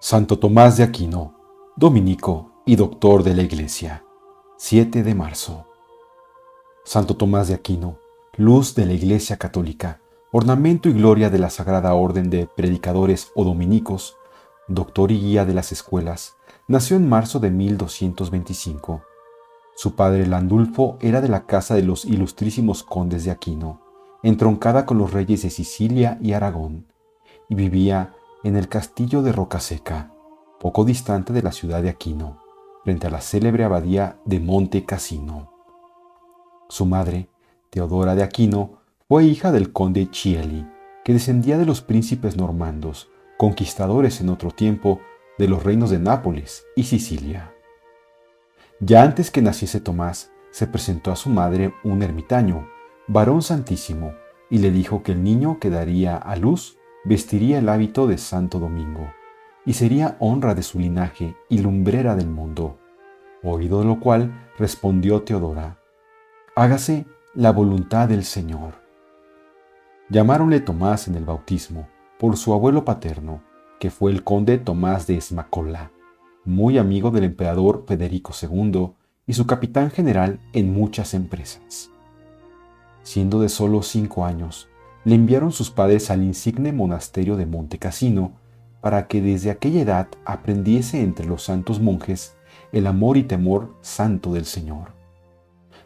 Santo Tomás de Aquino, dominico y doctor de la Iglesia, 7 de marzo. Santo Tomás de Aquino, luz de la Iglesia Católica, ornamento y gloria de la Sagrada Orden de Predicadores o Dominicos, doctor y guía de las escuelas, nació en marzo de 1225. Su padre Landulfo era de la casa de los ilustrísimos condes de Aquino, entroncada con los reyes de Sicilia y Aragón, y vivía en el castillo de Rocaseca, poco distante de la ciudad de Aquino, frente a la célebre abadía de Monte Cassino. Su madre, Teodora de Aquino, fue hija del conde Chieli, que descendía de los príncipes normandos, conquistadores en otro tiempo de los reinos de Nápoles y Sicilia. Ya antes que naciese Tomás, se presentó a su madre un ermitaño, varón santísimo, y le dijo que el niño que daría a luz vestiría el hábito de Santo Domingo, y sería honra de su linaje y lumbrera del mundo. Oído lo cual, respondió Teodora: hágase la voluntad del Señor. Llamáronle Tomás en el bautismo, por su abuelo paterno, que fue el conde Tomás de Esmacola, muy amigo del emperador Federico II y su capitán general en muchas empresas. Siendo de solo 5 años, le enviaron sus padres al insigne monasterio de Monte Cassino para que desde aquella edad aprendiese entre los santos monjes el amor y temor santo del Señor.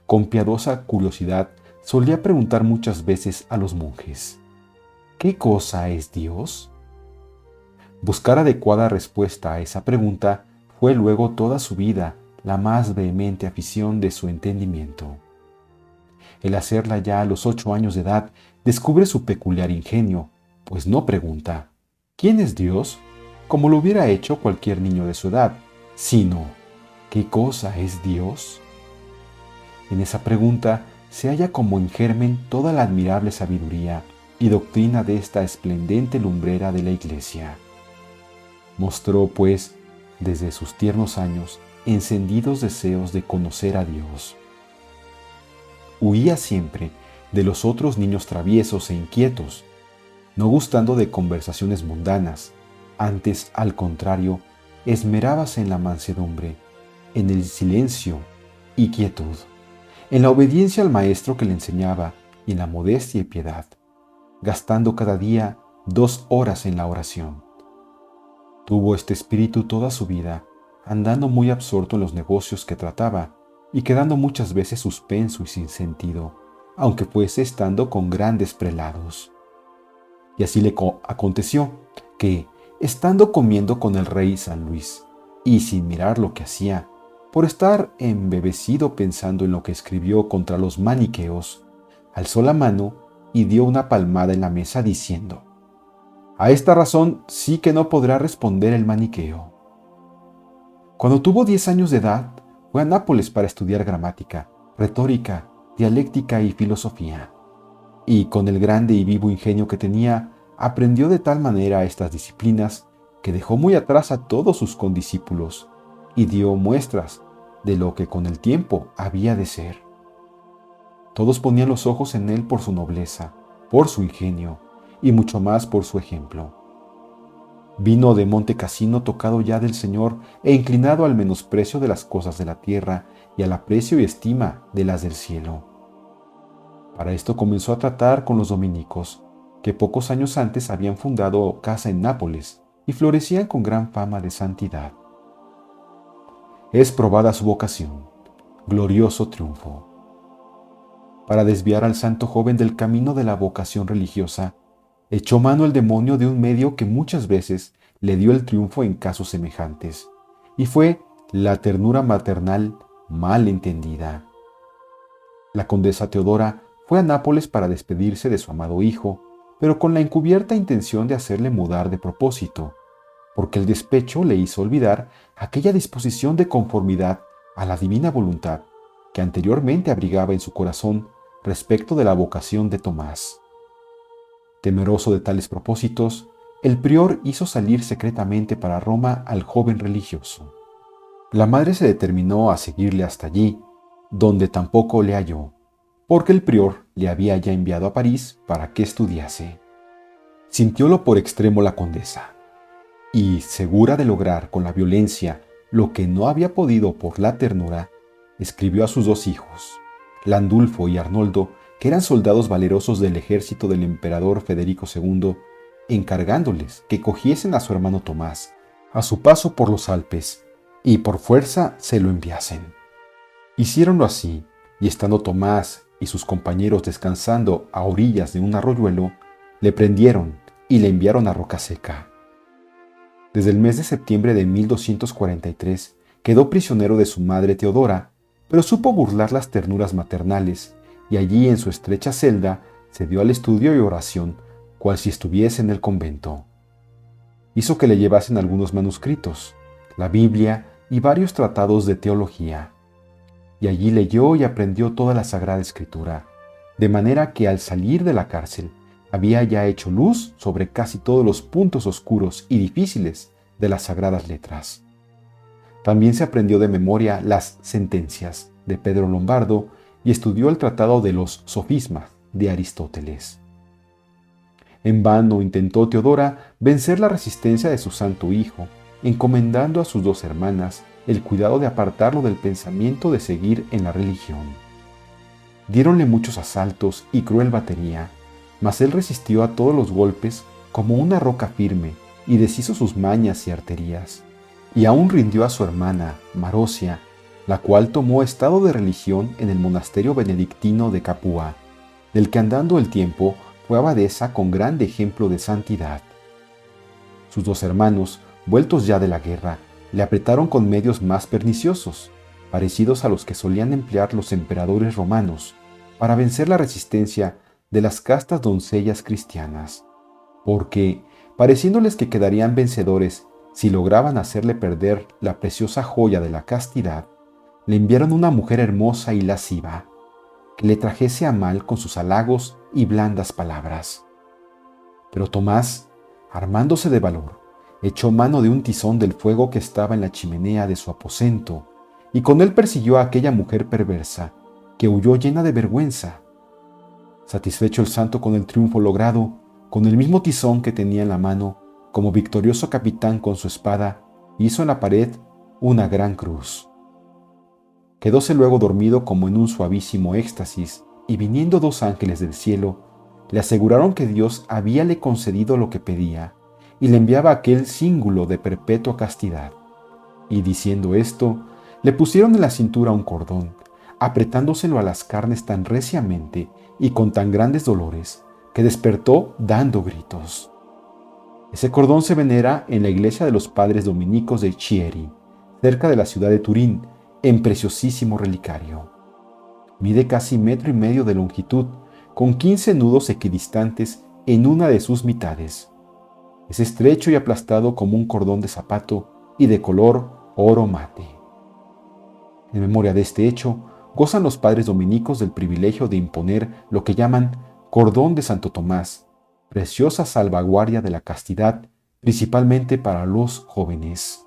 Con piadosa curiosidad solía preguntar muchas veces a los monjes: ¿qué cosa es Dios? Buscar adecuada respuesta a esa pregunta fue luego toda su vida la más vehemente afición de su entendimiento. El hacerla ya a los 8 años de edad descubre su peculiar ingenio, pues no pregunta ¿quién es Dios?, como lo hubiera hecho cualquier niño de su edad, sino ¿qué cosa es Dios? En esa pregunta se halla como en germen toda la admirable sabiduría y doctrina de esta esplendente lumbrera de la Iglesia. Mostró, pues, desde sus tiernos años, encendidos deseos de conocer a Dios. Huía siempre de los otros niños traviesos e inquietos, no gustando de conversaciones mundanas. Antes, al contrario, esmerábase en la mansedumbre, en el silencio y quietud, en la obediencia al maestro que le enseñaba y en la modestia y piedad, gastando cada día 2 horas en la oración. Tuvo este espíritu toda su vida, andando muy absorto en los negocios que trataba y quedando muchas veces suspenso y sin sentido, aunque fuese estando con grandes prelados. Y así le aconteció que, estando comiendo con el rey San Luis, y sin mirar lo que hacía, por estar embebecido pensando en lo que escribió contra los maniqueos, alzó la mano y dio una palmada en la mesa diciendo: a esta razón sí que no podrá responder el maniqueo. Cuando tuvo 10 años de edad, fue a Nápoles para estudiar gramática, retórica, dialéctica y filosofía. Y con el grande y vivo ingenio que tenía, aprendió de tal manera estas disciplinas que dejó muy atrás a todos sus condiscípulos y dio muestras de lo que con el tiempo había de ser. Todos ponían los ojos en él por su nobleza, por su ingenio y mucho más por su ejemplo. Vino de Monte Cassino tocado ya del Señor e inclinado al menosprecio de las cosas de la tierra y al aprecio y estima de las del cielo. Para esto comenzó a tratar con los dominicos, que pocos años antes habían fundado casa en Nápoles y florecían con gran fama de santidad. Es probada su vocación, glorioso triunfo. Para desviar al santo joven del camino de la vocación religiosa, echó mano el demonio de un medio que muchas veces le dio el triunfo en casos semejantes, y fue la ternura maternal mal entendida. La condesa Teodora fue a Nápoles para despedirse de su amado hijo, pero con la encubierta intención de hacerle mudar de propósito, porque el despecho le hizo olvidar aquella disposición de conformidad a la divina voluntad que anteriormente abrigaba en su corazón respecto de la vocación de Tomás. Temeroso de tales propósitos, el prior hizo salir secretamente para Roma al joven religioso. La madre se determinó a seguirle hasta allí, donde tampoco le halló, porque el prior le había ya enviado a París para que estudiase. Sintiólo por extremo la condesa, y, segura de lograr con la violencia lo que no había podido por la ternura, escribió a sus dos hijos, Landulfo y Arnoldo, que eran soldados valerosos del ejército del emperador Federico II, encargándoles que cogiesen a su hermano Tomás a su paso por los Alpes y por fuerza se lo enviasen. Hicieronlo así, y estando Tomás y sus compañeros descansando a orillas de un arroyuelo, le prendieron y le enviaron a Roca Seca. Desde el mes de septiembre de 1243 quedó prisionero de su madre Teodora, pero supo burlar las ternuras maternales, y allí en su estrecha celda se dio al estudio y oración, cual si estuviese en el convento. Hizo que le llevasen algunos manuscritos, la Biblia y varios tratados de teología, y allí leyó y aprendió toda la Sagrada Escritura, de manera que al salir de la cárcel había ya hecho luz sobre casi todos los puntos oscuros y difíciles de las Sagradas Letras. También se aprendió de memoria las sentencias de Pedro Lombardo y estudió el tratado de los sofismas de Aristóteles. En vano intentó Teodora vencer la resistencia de su santo hijo, encomendando a sus dos hermanas el cuidado de apartarlo del pensamiento de seguir en la religión. Diéronle muchos asaltos y cruel batería, mas él resistió a todos los golpes como una roca firme y deshizo sus mañas y arterías, y aún rindió a su hermana, Marosia, la cual tomó estado de religión en el monasterio benedictino de Capua, del que andando el tiempo fue abadesa con grande ejemplo de santidad. Sus dos hermanos, vueltos ya de la guerra, le apretaron con medios más perniciosos, parecidos a los que solían emplear los emperadores romanos, para vencer la resistencia de las castas doncellas cristianas, porque, pareciéndoles que quedarían vencedores si lograban hacerle perder la preciosa joya de la castidad, le enviaron una mujer hermosa y lasciva, que le trajese a mal con sus halagos y blandas palabras. Pero Tomás, armándose de valor, echó mano de un tizón del fuego que estaba en la chimenea de su aposento, y con él persiguió a aquella mujer perversa, que huyó llena de vergüenza. Satisfecho el santo con el triunfo logrado, con el mismo tizón que tenía en la mano, como victorioso capitán con su espada, hizo en la pared una gran cruz. Quedóse luego dormido como en un suavísimo éxtasis, y viniendo dos ángeles del cielo, le aseguraron que Dios habíale concedido lo que pedía, y le enviaba aquel cíngulo de perpetua castidad. Y diciendo esto, le pusieron en la cintura un cordón, apretándoselo a las carnes tan reciamente y con tan grandes dolores, que despertó dando gritos. Ese cordón se venera en la iglesia de los padres dominicos de Chieri, cerca de la ciudad de Turín, en preciosísimo relicario. Mide casi 1,5 metros de longitud, con 15 nudos equidistantes en una de sus mitades. Es estrecho y aplastado como un cordón de zapato y de color oro mate. En memoria de este hecho, gozan los padres dominicos del privilegio de imponer lo que llaman cordón de Santo Tomás, preciosa salvaguardia de la castidad, principalmente para los jóvenes.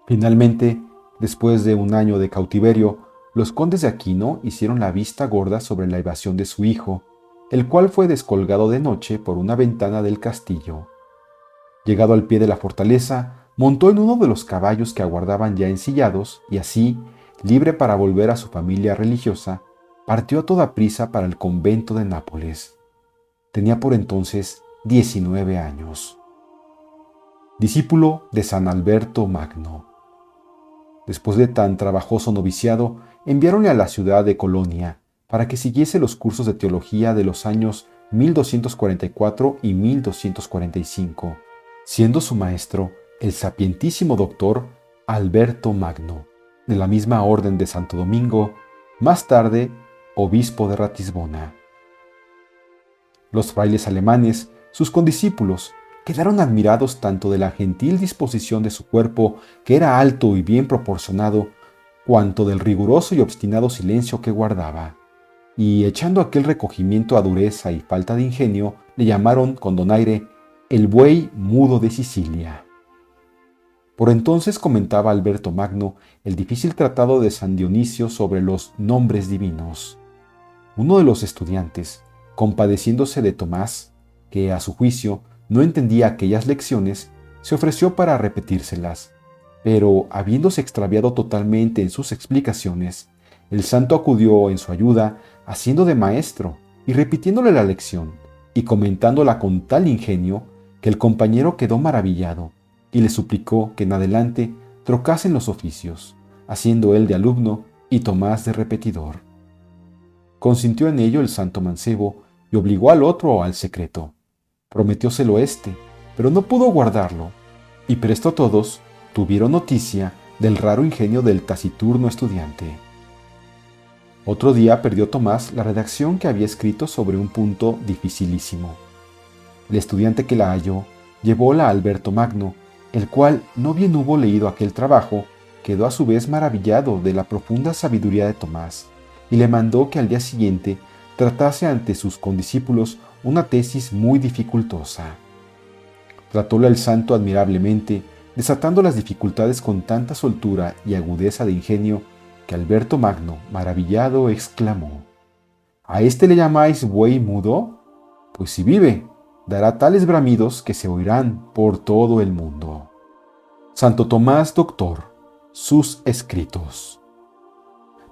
Finalmente, después de 1 año de cautiverio, los condes de Aquino hicieron la vista gorda sobre la evasión de su hijo, el cual fue descolgado de noche por una ventana del castillo. Llegado al pie de la fortaleza, montó en uno de los caballos que aguardaban ya ensillados y así, libre para volver a su familia religiosa, partió a toda prisa para el convento de Nápoles. Tenía por entonces 19 años. Discípulo de San Alberto Magno. Después de tan trabajoso noviciado, enviáronle a la ciudad de Colonia para que siguiese los cursos de teología de los años 1244 y 1245, siendo su maestro el sapientísimo doctor Alberto Magno, de la misma orden de Santo Domingo, más tarde obispo de Ratisbona. Los frailes alemanes, sus condiscípulos, quedaron admirados tanto de la gentil disposición de su cuerpo, que era alto y bien proporcionado, cuanto del riguroso y obstinado silencio que guardaba, y echando aquel recogimiento a dureza y falta de ingenio, le llamaron con donaire el buey mudo de Sicilia. Por entonces comentaba Alberto Magno el difícil tratado de San Dionisio sobre los nombres divinos. Uno de los estudiantes, compadeciéndose de Tomás, que a su juicio no entendía aquellas lecciones, se ofreció para repetírselas, pero habiéndose extraviado totalmente en sus explicaciones, el santo acudió en su ayuda, haciendo de maestro y repitiéndole la lección y comentándola con tal ingenio que el compañero quedó maravillado y le suplicó que en adelante trocasen los oficios, haciendo él de alumno y Tomás de repetidor. Consintió en ello el santo mancebo y obligó al otro al secreto. Prometióselo éste, pero no pudo guardarlo, y presto todos tuvieron noticia del raro ingenio del taciturno estudiante. Otro día perdió Tomás la redacción que había escrito sobre un punto dificilísimo. El estudiante que la halló llevóla a Alberto Magno, el cual no bien hubo leído aquel trabajo, quedó a su vez maravillado de la profunda sabiduría de Tomás, y le mandó que al día siguiente tratase ante sus condiscípulos una tesis muy dificultosa. Tratóla el santo admirablemente, desatando las dificultades con tanta soltura y agudeza de ingenio, que Alberto Magno, maravillado, exclamó: ¿A éste le llamáis buey mudo? Pues si vive, dará tales bramidos que se oirán por todo el mundo. Santo Tomás Doctor, sus escritos.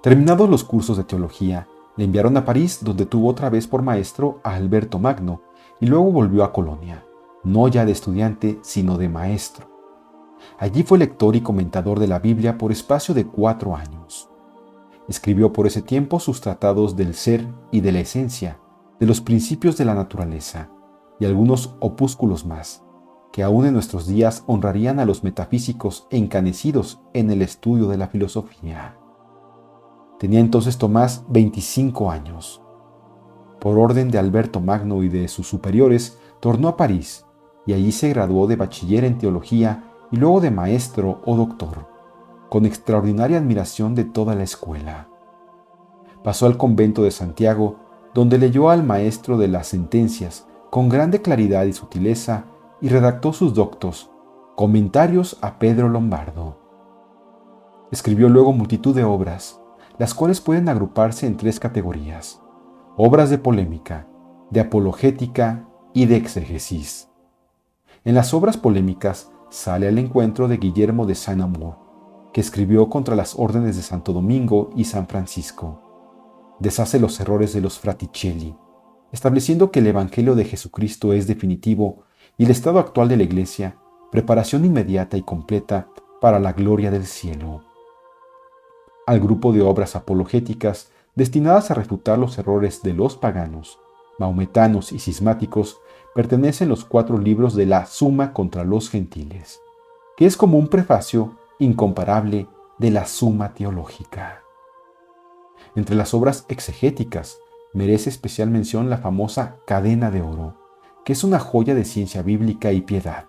Terminados los cursos de teología, le enviaron a París, donde tuvo otra vez por maestro a Alberto Magno, y luego volvió a Colonia, no ya de estudiante, sino de maestro. Allí fue lector y comentador de la Biblia por espacio de 4 años. Escribió por ese tiempo sus tratados del ser y de la esencia, de los principios de la naturaleza, y algunos opúsculos más, que aún en nuestros días honrarían a los metafísicos encanecidos en el estudio de la filosofía. Tenía entonces Tomás 25 años. Por orden de Alberto Magno y de sus superiores, tornó a París, y allí se graduó de bachiller en teología y luego de maestro o doctor, con extraordinaria admiración de toda la escuela. Pasó al convento de Santiago, donde leyó al maestro de las sentencias con grande claridad y sutileza y redactó sus doctos, comentarios a Pedro Lombardo. Escribió luego multitud de obras, las cuales pueden agruparse en 3 categorías: obras de polémica, de apologética y de exégesis. En las obras polémicas sale al encuentro de Guillermo de Saint-Amour, que escribió contra las órdenes de Santo Domingo y San Francisco. Deshace los errores de los Fraticelli, estableciendo que el Evangelio de Jesucristo es definitivo y el estado actual de la Iglesia, preparación inmediata y completa para la gloria del cielo. Al grupo de obras apologéticas destinadas a refutar los errores de los paganos, maometanos y cismáticos, pertenecen los 4 libros de la Suma contra los Gentiles, que es como un prefacio incomparable de la Suma teológica. Entre las obras exegéticas merece especial mención la famosa Cadena de Oro, que es una joya de ciencia bíblica y piedad,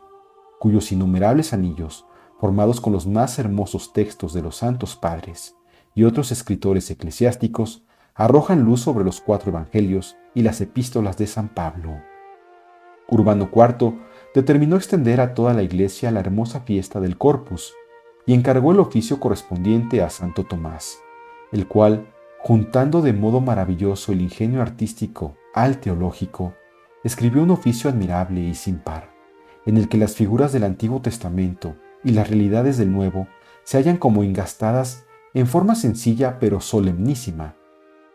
cuyos innumerables anillos, formados con los más hermosos textos de los santos padres y otros escritores eclesiásticos, arrojan luz sobre los 4 evangelios y las epístolas de San Pablo. Urbano IV determinó extender a toda la Iglesia la hermosa fiesta del Corpus y encargó el oficio correspondiente a Santo Tomás, el cual, juntando de modo maravilloso el ingenio artístico al teológico, escribió un oficio admirable y sin par, en el que las figuras del Antiguo Testamento y las realidades del Nuevo se hallan como engastadas en forma sencilla pero solemnísima,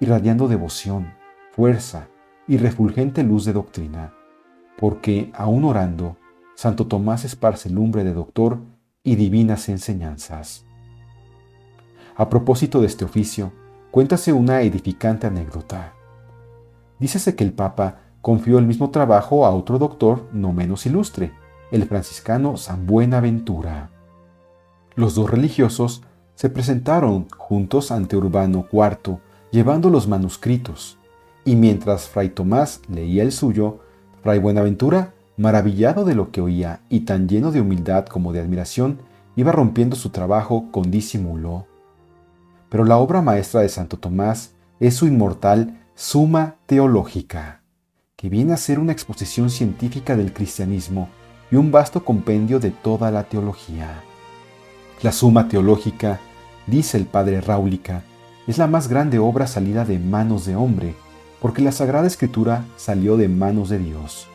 irradiando devoción, fuerza y refulgente luz de doctrina, porque, aún orando, Santo Tomás esparce lumbre de doctor y divinas enseñanzas. A propósito de este oficio, cuéntase una edificante anécdota. Dícese que el Papa confió el mismo trabajo a otro doctor no menos ilustre, el franciscano San Buenaventura. Los 2 religiosos se presentaron juntos ante Urbano IV, llevando los manuscritos, y mientras Fray Tomás leía el suyo, Fray Buenaventura, maravillado de lo que oía y tan lleno de humildad como de admiración, iba rompiendo su trabajo con disimulo. Pero la obra maestra de Santo Tomás es su inmortal Suma Teológica, que viene a ser una exposición científica del cristianismo y un vasto compendio de toda la teología. La Suma Teológica, dice el padre Ráulica, es la más grande obra salida de manos de hombre, porque la Sagrada Escritura salió de manos de Dios.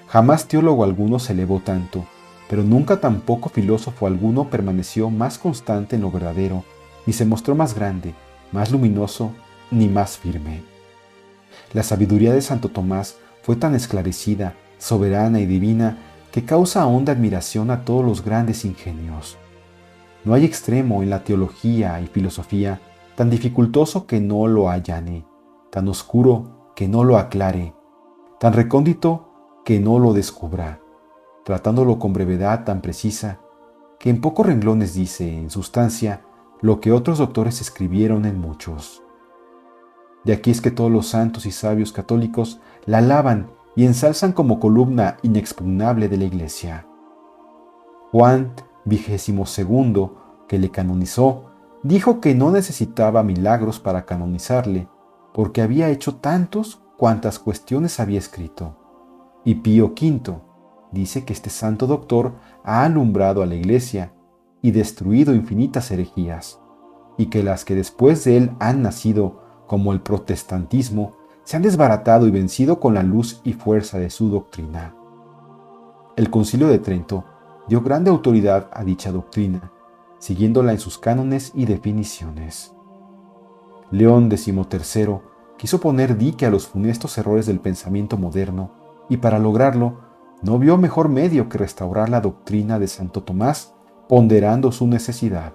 Jamás teólogo alguno se elevó tanto, pero nunca tampoco filósofo alguno permaneció más constante en lo verdadero, ni se mostró más grande, más luminoso, ni más firme. La sabiduría de Santo Tomás fue tan esclarecida, soberana y divina que causa honda admiración a todos los grandes ingenios. No hay extremo en la teología y filosofía tan dificultoso que no lo allane, tan oscuro que no lo aclare, tan recóndito que no lo descubra, tratándolo con brevedad tan precisa que en pocos renglones dice, en sustancia, lo que otros doctores escribieron en muchos. De aquí es que todos los santos y sabios católicos la alaban y ensalzan como columna inexpugnable de la Iglesia. Juan XXII, que le canonizó, dijo que no necesitaba milagros para canonizarle, porque había hecho tantos cuantas cuestiones había escrito. Y Pío V dice que este santo doctor ha alumbrado a la Iglesia y destruido infinitas herejías, y que las que después de él han nacido, como el protestantismo, se han desbaratado y vencido con la luz y fuerza de su doctrina. El Concilio de Trento dio grande autoridad a dicha doctrina, siguiéndola en sus cánones y definiciones. León XIII quiso poner dique a los funestos errores del pensamiento moderno y para lograrlo no vio mejor medio que restaurar la doctrina de Santo Tomás, ponderando su necesidad.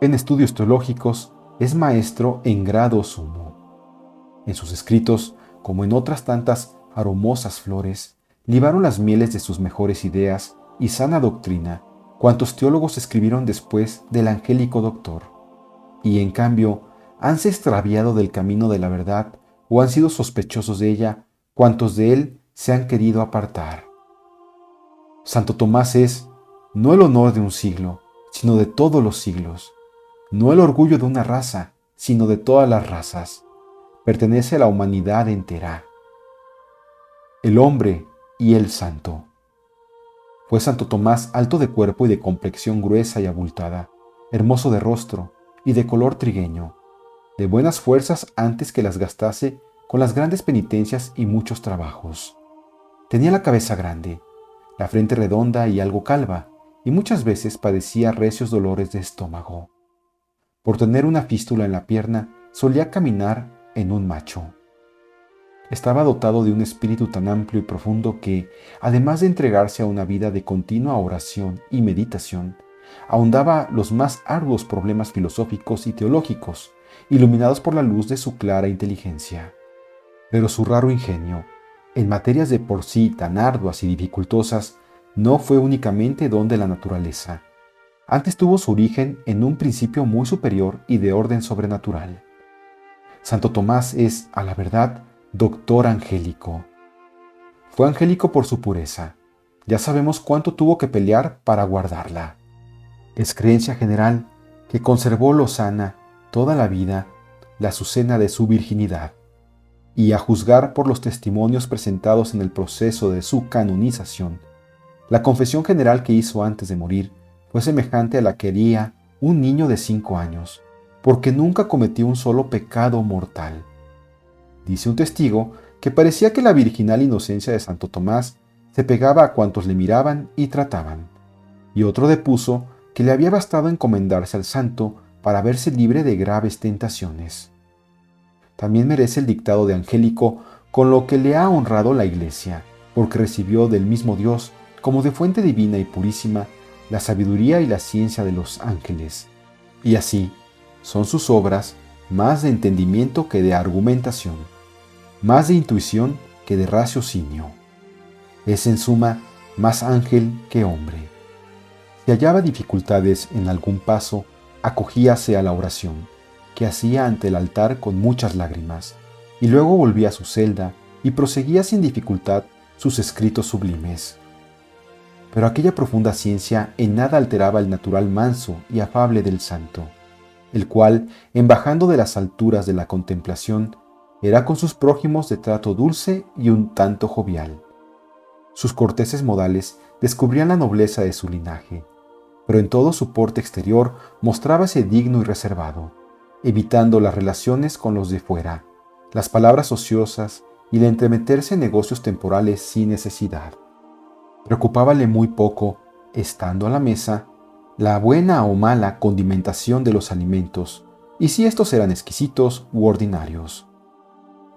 En estudios teológicos es maestro en grado sumo. En sus escritos, como en otras tantas aromosas flores, libaron las mieles de sus mejores ideas y sana doctrina cuantos teólogos escribieron después del angélico doctor, y en cambio hanse extraviado del camino de la verdad o han sido sospechosos de ella cuantos de él se han querido apartar. Santo Tomás es no el honor de un siglo, sino de todos los siglos, no el orgullo de una raza, sino de todas las razas. Pertenece a la humanidad entera. El hombre y el santo. Fue Santo Tomás alto de cuerpo y de complexión gruesa y abultada, hermoso de rostro y de color trigueño, de buenas fuerzas antes que las gastase con las grandes penitencias y muchos trabajos. Tenía la cabeza grande, la frente redonda y algo calva, y muchas veces padecía recios dolores de estómago. Por tener una fístula en la pierna, solía caminar en un macho. Estaba dotado de un espíritu tan amplio y profundo que, además de entregarse a una vida de continua oración y meditación, ahondaba los más arduos problemas filosóficos y teológicos, iluminados por la luz de su clara inteligencia. Pero su raro ingenio, en materias de por sí tan arduas y dificultosas, no fue únicamente don de la naturaleza. Antes tuvo su origen en un principio muy superior y de orden sobrenatural. Santo Tomás es, a la verdad, doctor angélico. Fue angélico por su pureza. Ya sabemos cuánto tuvo que pelear para guardarla. Es creencia general que conservó lozana toda la vida la azucena de su virginidad. Y a juzgar por los testimonios presentados en el proceso de su canonización, la confesión general que hizo antes de morir fue semejante a la que haría un niño de 5 años, porque nunca cometió un solo pecado mortal. Dice un testigo que parecía que la virginal inocencia de Santo Tomás se pegaba a cuantos le miraban y trataban, y otro depuso que le había bastado encomendarse al santo para verse libre de graves tentaciones. También merece el dictado de angélico con lo que le ha honrado la Iglesia, porque recibió del mismo Dios, como de fuente divina y purísima, la sabiduría y la ciencia de los ángeles. Y así, son sus obras más de entendimiento que de argumentación, más de intuición que de raciocinio. Es en suma más ángel que hombre. Si hallaba dificultades en algún paso, acogíase a la oración, que hacía ante el altar con muchas lágrimas, y luego volvía a su celda y proseguía sin dificultad sus escritos sublimes. Pero aquella profunda ciencia en nada alteraba el natural manso y afable del santo, el cual, en bajando de las alturas de la contemplación, era con sus prójimos de trato dulce y un tanto jovial. Sus corteses modales descubrían la nobleza de su linaje, pero en todo su porte exterior mostrábase digno y reservado, evitando las relaciones con los de fuera, las palabras ociosas y el entremeterse en negocios temporales sin necesidad. Preocupábale muy poco estando a la mesa, la buena o mala condimentación de los alimentos, y si estos eran exquisitos u ordinarios.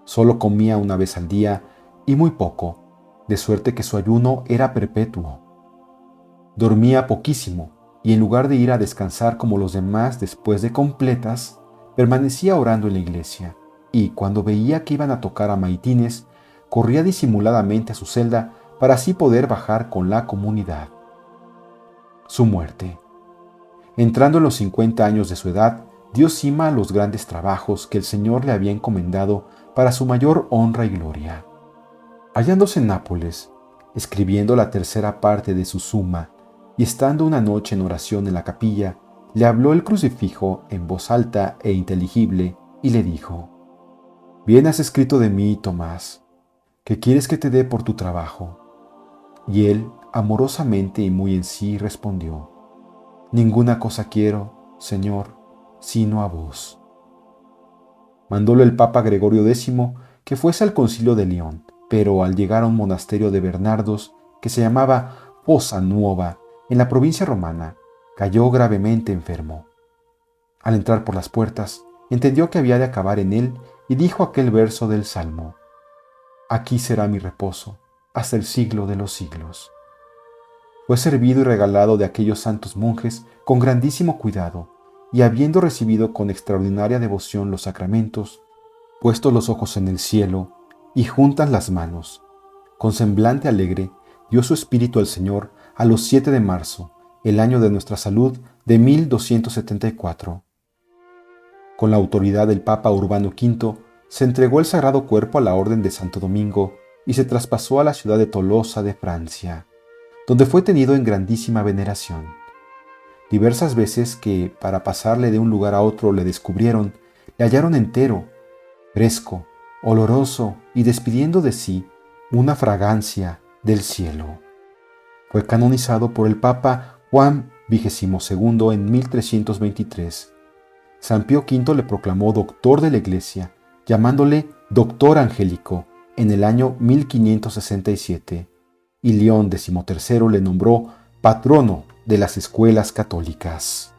Solo comía una vez al día y muy poco, de suerte que su ayuno era perpetuo. Dormía poquísimo, y en lugar de ir a descansar como los demás después de completas, permanecía orando en la iglesia, y cuando veía que iban a tocar a maitines, corría disimuladamente a su celda para así poder bajar con la comunidad. Su muerte. Entrando en los 50 años de su edad, dio cima a los grandes trabajos que el Señor le había encomendado para su mayor honra y gloria. Hallándose en Nápoles, escribiendo la tercera parte de su Suma, y estando una noche en oración en la capilla, le habló el crucifijo en voz alta e inteligible, y le dijo: «Bien has escrito de mí, Tomás, ¿qué quieres que te dé por tu trabajo?». Y él, amorosamente y muy en sí, respondió: «Ninguna cosa quiero, Señor, sino a vos». Mandólo el Papa Gregorio X que fuese al concilio de León, pero al llegar a un monasterio de Bernardos que se llamaba Fossa Nuova, en la provincia romana, cayó gravemente enfermo. Al entrar por las puertas, entendió que había de acabar en él y dijo aquel verso del Salmo: «Aquí será mi reposo, hasta el siglo de los siglos». Fue servido y regalado de aquellos santos monjes con grandísimo cuidado, y habiendo recibido con extraordinaria devoción los sacramentos, puestos los ojos en el cielo y juntas las manos, con semblante alegre dio su espíritu al Señor a los 7 de marzo, el año de nuestra salud de 1274. Con la autoridad del Papa Urbano V, se entregó el sagrado cuerpo a la Orden de Santo Domingo y se traspasó a la ciudad de Tolosa de Francia, donde fue tenido en grandísima veneración. Diversas veces que, para pasarle de un lugar a otro, le descubrieron, le hallaron entero, fresco, oloroso y despidiendo de sí una fragancia del cielo. Fue canonizado por el Papa Juan XXII en 1323. San Pío V le proclamó doctor de la Iglesia, llamándole doctor angélico en el año 1567, y León XIII le nombró patrono de las escuelas católicas.